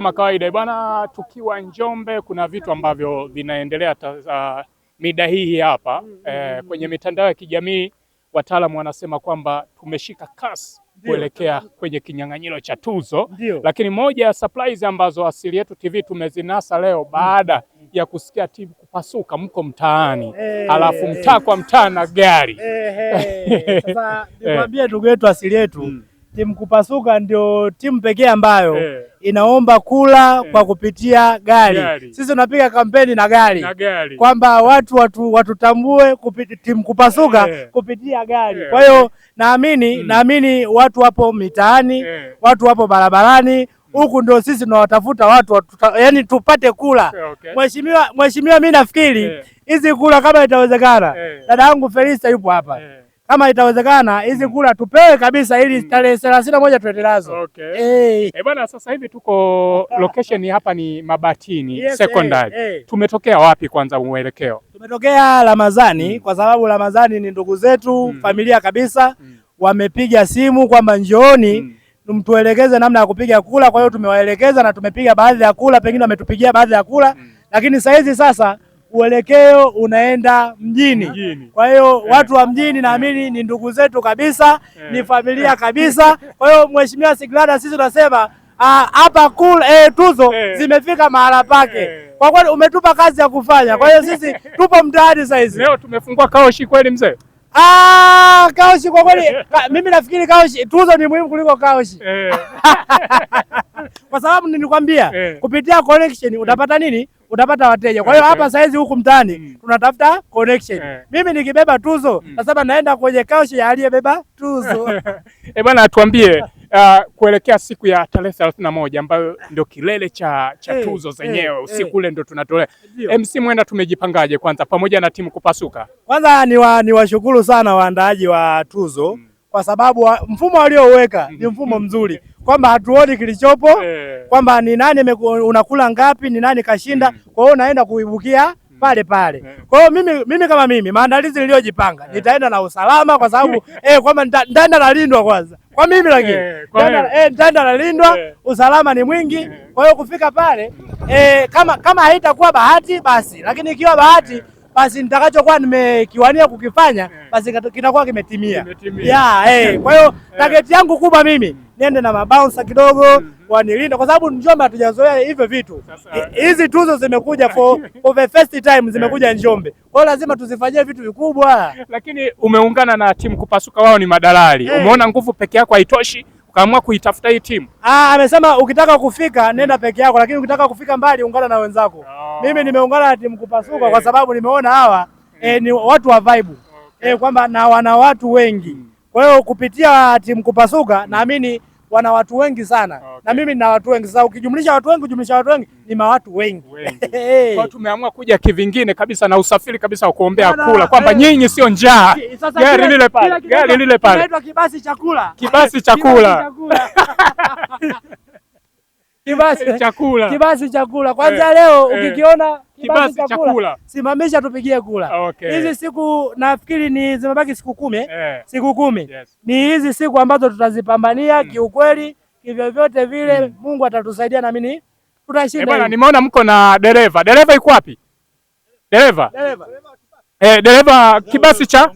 Kama kawaida bwana, tukiwa Njombe kuna vitu ambavyo vinaendelea mida hii hapa kwenye mitandao ya kijamii. Wataalamu wanasema kwamba tumeshika kasi kuelekea kwenye kinyang'anyiro cha tuzo. Lakini moja ya surprise ambazo Asili Yetu TV tumezinasa leo baada ya kusikia timu kupasuka, mko mtaani alafu mtaa kwa mtaa na gari. Sasa nikwambie ndugu yetu Asili Yetu, timu kupasuka ndio timu pekee ambayo inaomba kula kwa kupitia gari. Sisi tunapiga kampeni na gari. Kwamba watutambue timu kupasuka kupitia gari. Kwa hiyo naamini watu wapo mitaani, watu wapo barabarani. Huku ndio sisi tunawatafuta watu yani tupate kula. Mheshimiwa, mimi nafikiri hizi kula kama itawezekana, dada yangu Felista yupo hapa. Kama itawezekana hizi kula tupewe kabisa ili tarehe 31 tuende nazo. Bwana, sasa hivi tuko location hapa ni Mabatini Secondary. Tumetokea wapi kwanza mwelekeo? Tumetokea Ramadhani kwa sababu Ramadhani ni ndugu zetu, familia kabisa. Wamepiga simu kwamba njooni mtuelekeze namna ya kupiga kula. Kwa hiyo tumewaelekeza na tumepiga baadhi ya kula, pengine wametupigia baadhi ya kula. Lakini sasa uelekeo unaenda mjini. Kwa hiyo watu wa mjini naamini ni ndugu zetu kabisa, ni familia kabisa. Kwa hiyo Mheshimiwa Sigrada, sisi tunasema hapa tuzo zimefika mahala pake. Kwa kweli umetupa kazi ya kufanya. Kwa hiyo sisi tupo mtaani sasa hizi. Leo tumefungua kaoshi kweli mzee? Kaoshi kwa kweli mimi nafikiri kaoshi tuzo ni muhimu kuliko kaoshi. Kwa sababu nilikwambia kupitia connection utapata nini? Utapata wateja. Kwa hiyo hapa saizi huku mtaani tunatafuta connection. Mimi nikibeba tuzo nasema naenda kwenye kaoshi ya aliyebeba tuzo. Bwana, tuambie kuelekea siku ya tarehe 31 ambayo ndio kilele cha tuzo zenyewe, usiku ule ndio tunatolea. MC Mwenda, tumejipangaje kwanza pamoja na timu kupasuka? Kwanza ni washukuru sana waandaaji wa tuzo kwa sababu mfumo walioweka ni mfumo mzuri, kwamba hatuoni kilichopo, kwamba ni nani unakula ngapi, ni nani kashinda. Kwa hiyo naenda kuibukia pale. Kwa hiyo mimi kama maandalizi niliyojipanga nitaenda na usalama kwa sababu kwamba nitaenda nalindwa kwanza. Kwa mimi lakini nitaenda nalindwa, usalama ni mwingi. Kwa hiyo kufika pale kama haitakuwa bahati basi, lakini ikiwa bahati basi nitakachokuwa nimekiwania kukifanya basi kitakuwa kimetimia. Kwa hiyo target yangu kubwa mimi niende na mabouncer kidogo wanilinda, kwa sababu Njombe hatujazoea hivyo vitu. Hizi tuzo zimekuja for the first time, zimekuja Njombe. Kwa hiyo lazima tuzifanyie vitu vikubwa. Lakini umeungana na timu kupasuka, wao ni madalali. Umeona nguvu peke yako haitoshi, ukaamua kuitafuta hii timu. Amesema ukitaka kufika nenda peke yako, lakini ukitaka kufika mbali ungana na wenzako. Mimi nimeungana na timu kupasuka kwa sababu nimeona hawa ni watu wa vibe. Kwamba na wana watu wengi. Kwa hiyo kupitia timu kupasuka naamini wana watu wengi sana. Na mimi nina watu wengi. Sasa ukijumlisha watu wengi ni watu wengi. Kwa tumeamua kuja kivingine kabisa na usafiri kabisa wa kuombea kula, kwamba nyinyi sio njaa. Gari lile pale. Inaitwa kibasi chakula. Kibasi chakula. Kibasi chakula. Kwanza leo ukikiona kibasi chakula simamisha tupigie kula. Hizi siku nafikiri zimebaki siku 10. Siku 10. Ni hizi siku ambazo tutazipambania kiukweli, kivyovyote vile Mungu atatusaidia na mimi tutashinda. Bwana, nimeona mko na dereva. Dereva yuko wapi? Dereva kibasi cha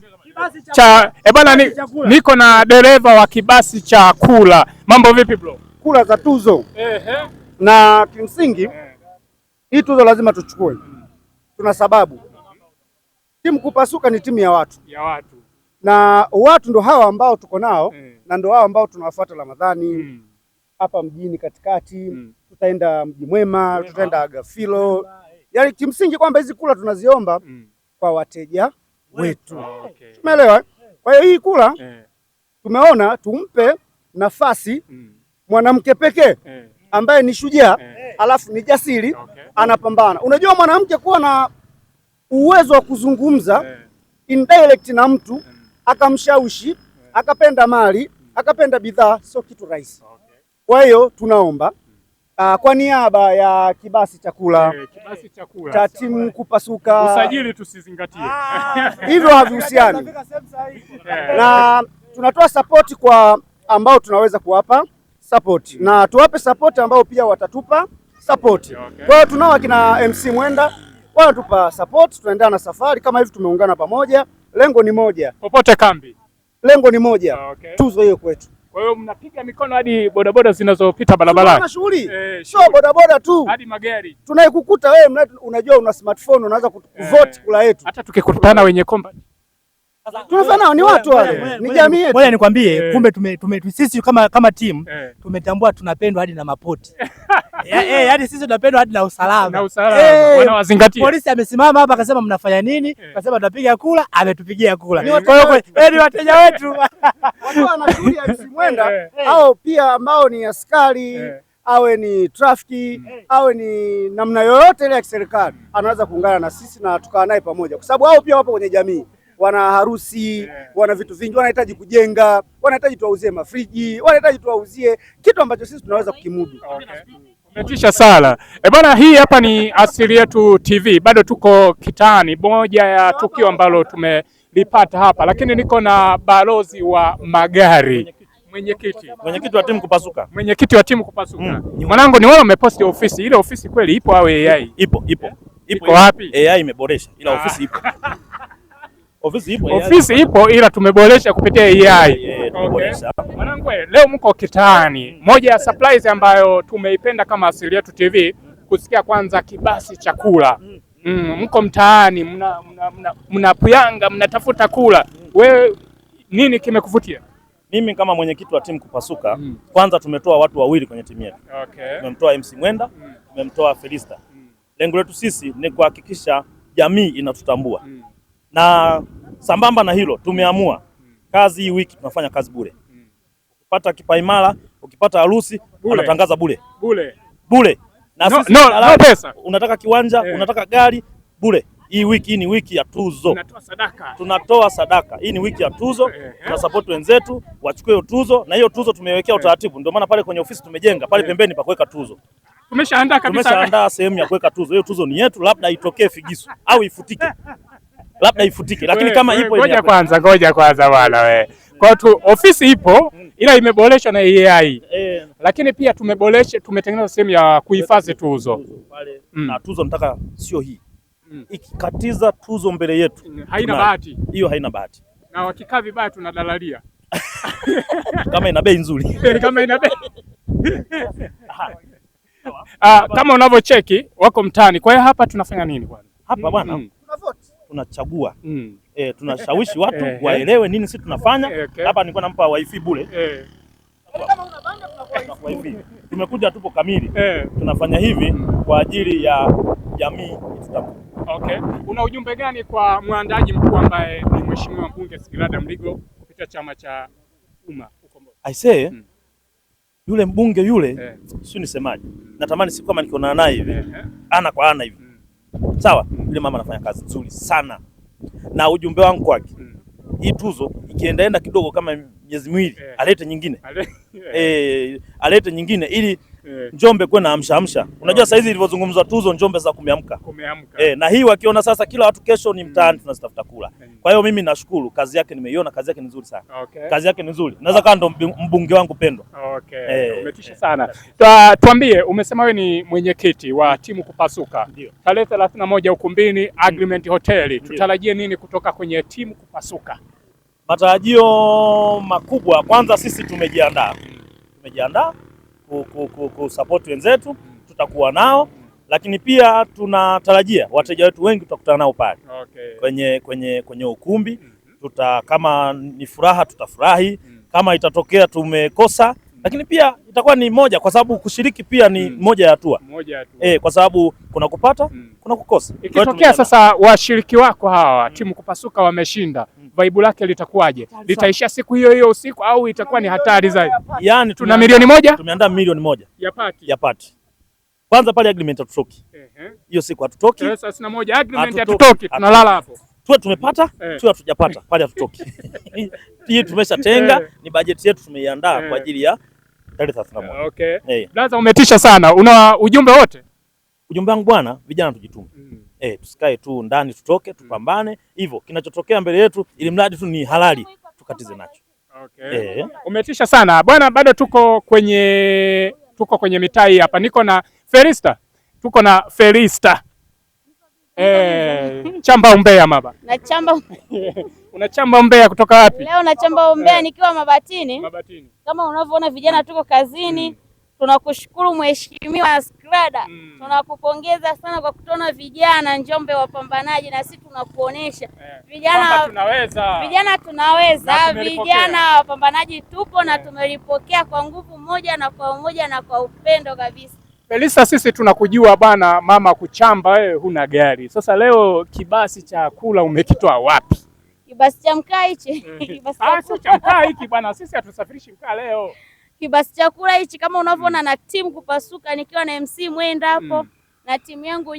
bwana, niko na dereva wa kibasi cha kula. Mambo vipi bro? Kula za tuzo. Na kimsingi hii tuzo lazima tuchukue. Tuna sababu. Timu kupasuka ni timu ya watu. Na watu ndo hawa ambao tuko nao na ndo hawa ambao tunawafuata Ramadhani hapa mjini katikati. Tutaenda Mji Mwema, tutaenda Agafilo. Yaani kimsingi kwamba hizi kula tunaziomba kwa wateja wetu. Tumeelewa? Kwa hiyo hii kula tumeona tumpe nafasi mwanamke pekee ambaye ni shujaa, alafu ni jasiri, anapambana. Unajua mwanamke kuwa na uwezo wa kuzungumza indirect na mtu akamshawishi, akapenda mali, akapenda bidhaa, sio kitu rahisi. Kwa hiyo tunaomba kwa niaba ya kibasi chakula cha timu kupasuka, usajili tusizingatie. Hivyo havihusiani. Na tunatoa support kwa ambao tunaweza kuwapa support na tuwape support ambao pia watatupa support. Okay. Kwa hiyo tunao akina MC Mwenda wanatupa support, tunaendelea na safari kama hivi, tumeungana pamoja, lengo ni moja. Popote kambi. Lengo ni moja. Okay. Tuzo hiyo kwetu. Kwa hiyo mnapiga mikono hadi bodaboda zinazopita barabarani. Tuna shughuli. Sio bodaboda tu. Hadi magari. Tunayekukuta wewe unajua una smartphone unaweza kuvote kula yetu. Hata tukikutana wenye komba. Tunafanya ni watu wale. Ni jamii yetu. Ngoja nikwambie, kumbe sisi kama timu tumetambua tunapendwa hadi na mapoti. Hadi sisi tunapendwa hadi na usalama. Na usalama. Wanawazingatia. Polisi amesimama hapa akasema mnafanya nini? Akasema tunapiga kula, ametupigia kula. Kwa hiyo ni wateja wetu. Watu wana shughuli ya MC Mwenda au pia ambao ni askari awe ni trafiki awe ni namna yoyote ile ya kiserikali anaweza kuungana na sisi na tukaa naye pamoja, kwa sababu hao pia wapo kwenye jamii, wana harusi, wana vitu vingi, wanahitaji kujenga, wanahitaji tuwauzie mafriji, wanahitaji tuwauzie kitu ambacho sisi tunaweza kukimudu. Umetisha sana. Bwana, hii hapa ni Asili Yetu TV, bado tuko kitaani, moja ya tukio ambalo tumelipata hapa, lakini niko na balozi wa magari, mwenyekiti wa timu kupasuka. Mwenyekiti wa timu kupasuka. Mwanangu, ni wewe umeposti ofisi. Ile ofisi kweli ipo au AI? Ipo wapi? AI imeboresha ila ofisi ipo. Ofisi ipo ila tumeboresha kupitia AI. Tumeboresha. Mwanangu, leo mko kitaani. Moja ya surprise ambayo tumeipenda kama Asili Yetu TV kusikia kwanza kibasi cha kula. Mko mtaani mnapuyanga mnatafuta kula. Wewe nini kimekuvutia? Mimi kama mwenyekiti wa timu kupasuka, kwanza tumetoa watu wawili kwenye timu yetu. Okay. Tumemtoa MC Mwenda, tumemtoa Felista. Lengo letu sisi ni kuhakikisha jamii inatutambua. Na sambamba na hilo tumeamua kazi hii wiki tunafanya kazi bure. Ukipata kipaimara, ukipata harusi, unatangaza bure. Bure. Na sisi no pesa. Unataka kiwanja, unataka gari, bure. Hii wiki ni wiki ya tuzo. Tunatoa sadaka. Hii ni wiki ya tuzo. Tuna support wenzetu wachukue tuzo, na hiyo tuzo tumeiwekea utaratibu. Ndio maana pale kwenye ofisi tumejenga pale pembeni pa kuweka tuzo. Tumeshaandaa kabisa. Tumeshaandaa sehemu ya kuweka tuzo. Hiyo tuzo ni yetu, labda itokee figisu au ifutike. Lakini kama ipo ngoja kwanza bwana wewe. Kwa tu ofisi ipo ila imeboreshwa na AI. Lakini pia tumetengeneza sehemu ya kuhifadhi tuzo. Na tuzo nataka sio hii. Ikikatiza tuzo mbele yetu haina bahati. Hiyo haina bahati. Na wakikaa vibaya tunadalalia. Kama ina bei nzuri. Kama ina bei. Kama unavyocheki wako mtaani. Kwa hiyo hapa tunafanya nini bwana? Hapa bwana tunachagua. Tunashawishi watu waelewe nini sisi tunafanya. Hapa nilikuwa nampa wifi bure. Kama una banda tunakupa wifi. Tumekuja tupo kamili. Tunafanya hivi kwa ajili ya jamii itutambue. Okay. Una ujumbe gani kwa mwandaji mkuu ambaye ni Mheshimiwa Mbunge Sigrada Mligo kupitia chama cha Umma Ukombozi? I say yule mbunge yule sio nisemaje. Natamani siku kama nikiona naye hivi ana kwa ana hivi. Sawa? Yule mama anafanya kazi nzuri sana. Na ujumbe wangu kwake, hii tuzo ikiendaenda kidogo kama miezi miwili alete nyingine. Alete nyingine ili Njombe kuwe na amsha. Unajua sasa hizi ilivyozungumzwa tuzo Njombe za kumeamka. Na hii wakiona sasa kila watu kesho ni mtaani tunazitafuta kula. Kwa hiyo mimi nashukuru, kazi yake nimeiona, kazi yake ni nzuri sana. Kazi yake ni nzuri. Naweza kaa ndo mbunge wangu pendwa. Umetisha sana. Tuambie, umesema wewe ni mwenyekiti wa timu kupasuka. Tarehe 31 ukumbini Agreement Hotel. Tutarajie nini kutoka kwenye timu kupasuka? Matarajio makubwa, kwanza sisi tumejiandaa support wenzetu, tutakuwa nao, lakini pia tunatarajia wateja wetu wengi tutakutana nao pale kwenye ukumbi. Kama ni furaha tutafurahi, kama itatokea tumekosa, lakini pia itakuwa ni moja, kwa sababu kushiriki pia ni moja ya hatua. Kwa sababu kuna kupata, kuna kukosa. Ikitokea sasa washiriki wako hawa timu kupasuka wameshinda, vibe lake litakuwaje? Litaishia siku hiyo usiku au itakuwa ni hatari zaidi? Yaani tuna milioni moja? Tumeandaa milioni moja ya party. Kwanza pale agreement hatutoki. Hiyo siku hatutoki. 31 agreement hatutoki, tunalala hapo. Tumepata, hatujapata, pale hatutoki. Hii tumeshatenga, ni bajeti yetu tumeiandaa kwa ajili ya tarehe 31. Blaza, umetisha sana. Una ujumbe wote? Ujumbe wangu bwana, vijana tujitume. Tusikae tu ndani, tutoke, tupambane. Hivyo kinachotokea mbele yetu ili mradi tu ni halali tukatize nacho. Okay. Umetisha sana bwana, bado tuko kwenye mitaa hii hapa, niko na Felista, tuko na Felista chamba umbea maba. Nachamba. Unachamba umbea kutoka wapi? Leo nachamba umbea nikiwa Mabatini. Mabatini. Kama unavyoona vijana tuko kazini. Tunakushukuru Mheshimiwa Skrada. Tunakupongeza sana kwa kutona vijana Njombe wapambanaji, na sisi tunakuonesha vijana tunaweza. Vijana wapambanaji tupo na tumelipokea kwa nguvu moja na kwa umoja na kwa upendo kabisa. Felista, sisi tunakujua bana mama kuchamba, wewe huna gari. Sasa leo kibasi cha kula umekitoa wapi? Kibasi cha mkaa hichi. Sio cha mkaa hiki bwana, sisi hatusafirishi mkaa leo. Kibasi cha kula hichi kama unavyoona na timu kupasuka, nikiwa na MC Mwenda hapo na timu yangu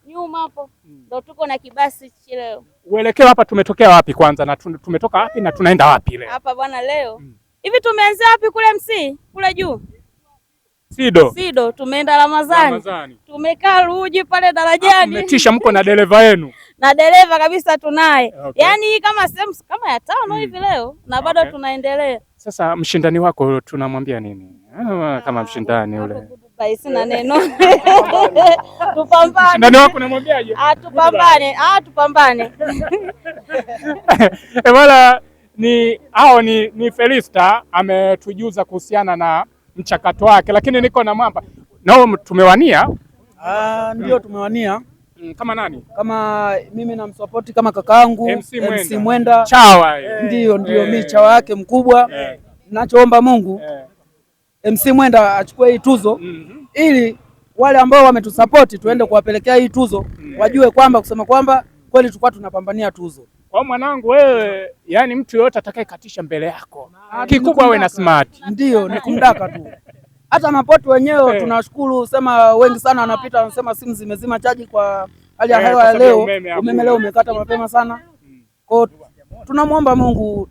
nyuma hapo, ndio tuko na kibasi leo. Uelekeo hapa tumetokea wapi kwanza, na tumetoka wapi na tunaenda wapi leo? Hapa bwana leo. Hivi tumeanza wapi kule MC? Kule juu. Sido tumeenda Ramadhani. Tumekaa Ruji pale darajani. Umetisha, mko na dereva yenu? Na dereva kabisa tunaye. Okay. Yaani kama sehemu kama ya 5 hivi leo na bado tunaendelea. Sasa mshindani wako tunamwambia nini? Kama mshindani ule. Sina neno. Tupambane. Mshindani wako namwambiaje? Tupambane. Wala ni Felista ametujuza kuhusiana na mchakato wake, lakini niko na Mwamba nao tumewania. Ndio tumewania. Kama nani? Kama mimi namsupport kama kakaangu MC Mwenda. Chawa. Ndio mimi chawa yake mkubwa. Ninachoomba Mungu MC Mwenda achukue hii tuzo ili wale ambao wametusupport tuende kuwapelekea hii tuzo wajue kwamba kusema kwamba kweli tulikuwa tunapambania tuzo. Kwa mwanangu wewe, yani mtu yote atakayekatisha mbele yako kikubwa wewe na smart. Ndio ni kumdaka tu. Hata mapoto wenyewe tunashukuru, sema wengi sana wanapita wanasema simu zimezima chaji kwa hali ya hewa ya leo. Umeme leo umekata mapema sana. Kwa tunamwomba Mungu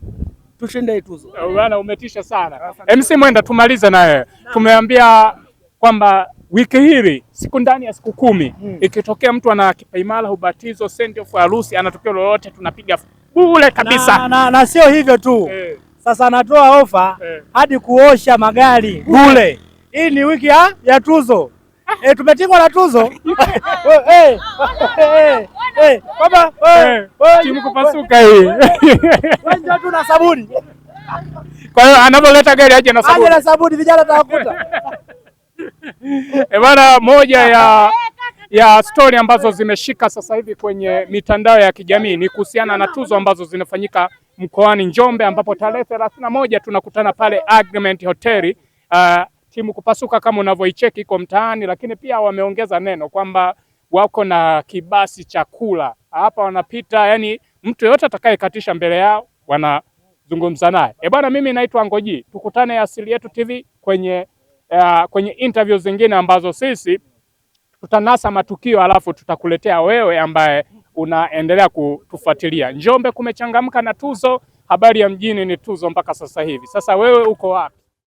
tushinde hii tuzo. Bwana umetisha sana. MC Mwenda, tumalize naye. Tumeambia kwamba wiki hili siku ndani ya siku 10 ikitokea mtu ana kipaimara, ubatizo, send off, harusi, anatokea lolote tunapiga bure kabisa. Na sio hivyo tu. Sasa natoa ofa hadi kuosha magari bure. Hii ni wiki ya tuzo. Tumetingwa na tuzo. Baba, timu kupasuka hii. Wewe tu na sabuni. Kwa hiyo anapoleta gari aje na sabuni. Aje na sabuni, vijana tawakuta. Bwana, moja ya story ambazo zimeshika sasa hivi kwenye mitandao ya kijamii ni kuhusiana na tuzo ambazo zinafanyika mkoani Njombe, ambapo tarehe 31 tunakutana pale Agreement Hotel. Timu kupasuka kama unavyoicheki iko mtaani, lakini pia wameongeza neno kwamba wako na kibasi cha kula hapa, wanapita, yani mtu yote atakayekatisha mbele yao wanazungumza naye. Bwana, mimi naitwa Ngoji, tukutane Asili Yetu TV kwenye interview zingine ambazo sisi tutanasa matukio alafu tutakuletea wewe ambaye unaendelea kutufuatilia. Njombe kumechangamka na tuzo, habari ya mjini ni tuzo mpaka sasa hivi. Sasa wewe uko wapi?